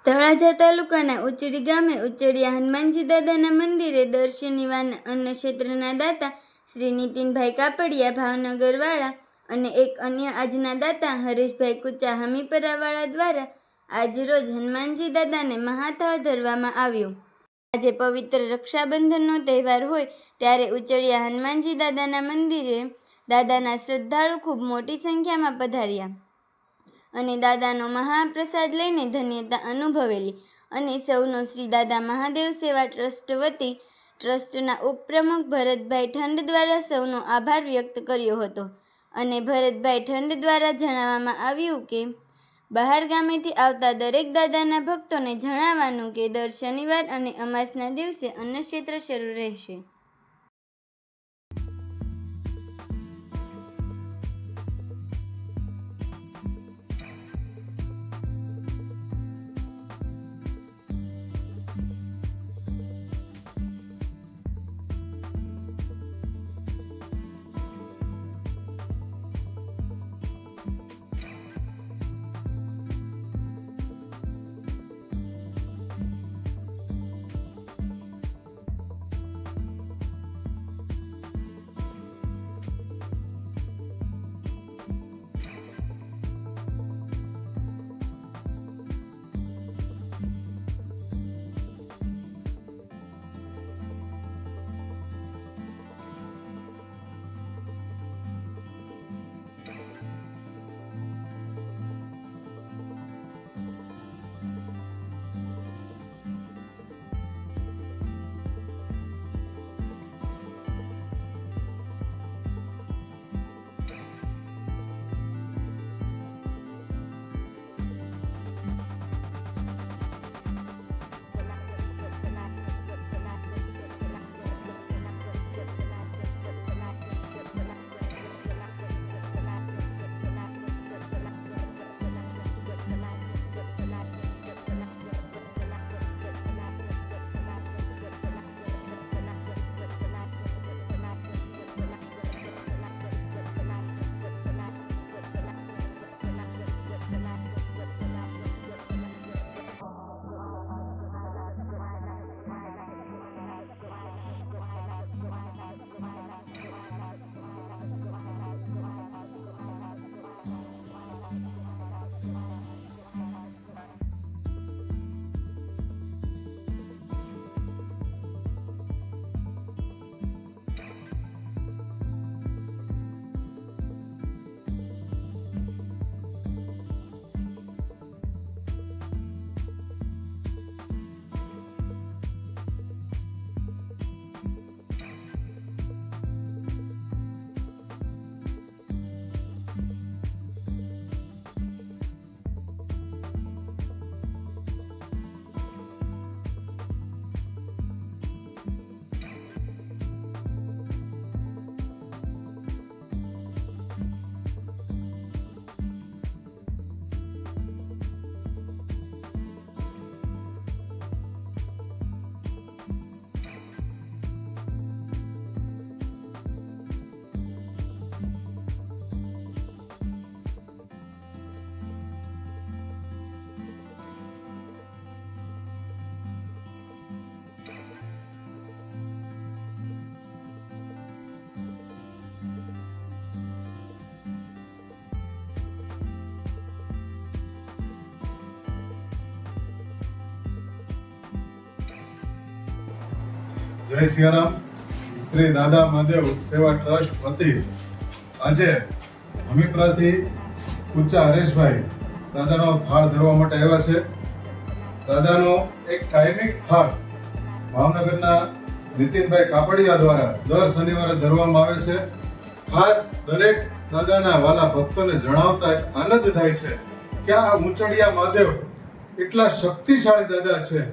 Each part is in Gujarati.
તળાજા તાલુકાના ઉચડી ગામે ઉચડિયા હનુમાનજી દાદાના મંદિરે દર શનિવારના અન્નક્ષેત્રના દાતા શ્રી નીતિનભાઈ કાપડિયા ભાવનગરવાળા અને એક અન્ય આજના દાતા હરેશભાઈ કુચા હમીપરાવાળા દ્વારા આજરોજ હનુમાનજી દાદાને મહાથાળ ધરવામાં આવ્યો। આજે પવિત્ર રક્ષાબંધનનો તહેવાર હોય ત્યારે ઉચડિયા હનુમાનજી દાદાના મંદિરે દાદાના શ્રદ્ધાળુ ખૂબ મોટી સંખ્યામાં પધાર્યા અને દાદાનો મહાપ્રસાદ લઈને ધન્યતા અનુભવેલી અને સૌનો શ્રી દાદા મહાદેવ સેવા ટ્રસ્ટ વતી ટ્રસ્ટના ઉપપ્રમુખ ભરતભાઈ ઠંડ દ્વારા સૌનો આભાર વ્યક્ત કર્યો હતો અને ભરતભાઈ ઠંડ દ્વારા જણાવવામાં આવ્યું કે બહાર ગામેથી આવતા દરેક દાદાના ભક્તોને જણાવવાનું કે દર શનિવાર અને અમાસના દિવસે અન્નક્ષેત્ર શરૂ રહેશે। જય સિયારામ। શ્રી દાદા મહાદેવ સેવા ટ્રસ્ટ વતી આજે હમીપરાથી કુચા હરેશભાઈ દાદાનો થાળ ધરવા માટે આવ્યા છે। દાદાનો એક કાયમિક થાળ ભાવનગરના નીતિનભાઈ કાપડિયા દ્વારા દર શનિવારે ધરવામાં આવે છે। ખાસ દરેક દાદાના વાલા ભક્તોને જણાવતા આનંદ થાય છે કે આ ઉચડિયા મહાદેવ એટલા શક્તિશાળી દાદા છે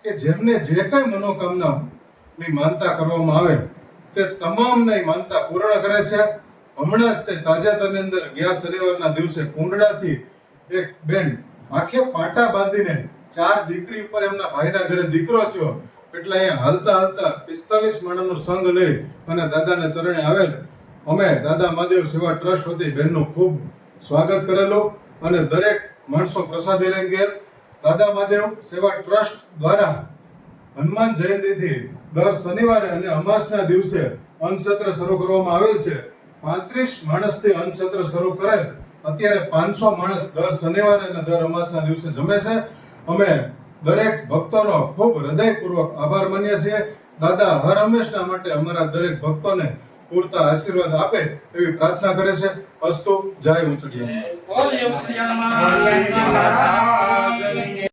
કે જેમને જે કઈ મનોકામના ની માનતા કરવામાં આવે તે તમામની માનતા પૂર્ણ કરે છે। હમણાં જ તે તાજેતરની અંદર ગયા શનિવારના દિવસે કુંડળાથી એક બેન આખે પાટા બાંધીને 4 દીકરી ઉપર એમના ભાઈના ઘરે દીકરો થયો એટલે અહીંયા હાલતા હાલતા 45 માણસનો સંઘ લઈ અને દાદાના ચરણે આવેલ। અમે દાદા મહાદેવ સેવા ટ્રસ્ટ વતી બેનનું ખૂબ સ્વાગત કરેલું અને દરેક માણસો પ્રસાદી લઈને ગયેલ। દાદા મહાદેવ સેવા ટ્રસ્ટ દ્વારા હનુમાન જયંતિથી દર શનિવારે અને અમાસના દિવસે અન્નસત્ર શરૂ કરવામાં આવેલ છે. 35 માણસથી અન્નસત્ર શરૂ કરેલ. અત્યારે 500 માણસ દર શનિવારે અને દર અમાસના દિવસે જમે છે. અમે દરેક ભક્તોનો ખૂબ હૃદયપૂર્વક આભાર માનીએ છીએ. દાદા હર હંમેશના માટે અમારા દરેક ભક્તોને પૂરતા આશીર્વાદ આપે એવી પ્રાર્થના કરે છે. અસ્તુ. જય ઉંચડિયા.